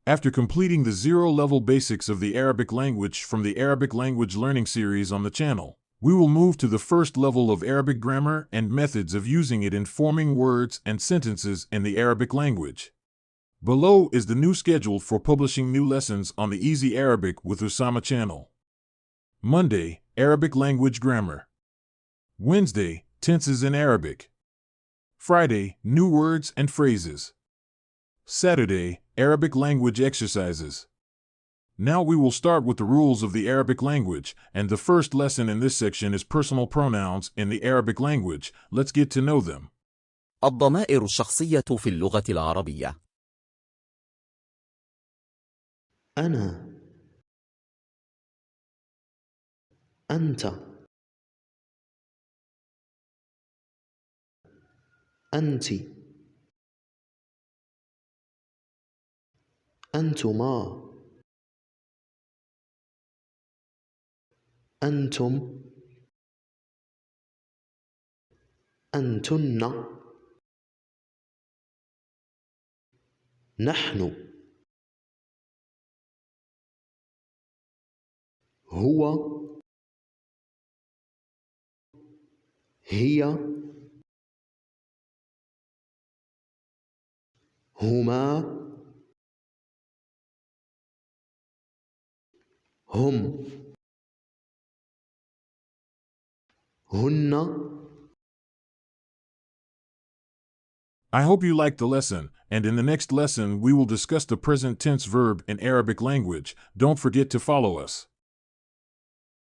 After completing the zero-level basics of the Arabic language from the Arabic language learning series on the channel, we will move to the first level of Arabic grammar and methods of using it in forming words and sentences in the Arabic language. Below is the new schedule for publishing new lessons on the Easy Arabic with Usama channel. Monday, Arabic language grammar. Wednesday, tenses in Arabic. Friday, new words and phrases. Saturday, Arabic language exercises. Now we will start with the rules of the Arabic language, and the first lesson in this section is personal pronouns in the Arabic language. Let's get to know them. الضمائر الشخصية في اللغة العربية. أنا، أنت، أنتِ، أنتما، أنتم، أنتن، نحن، هو، هي، هما، هم، هن. I hope you liked the lesson, and in the next lesson we will discuss the present tense verb in Arabic language. Don't forget to follow us.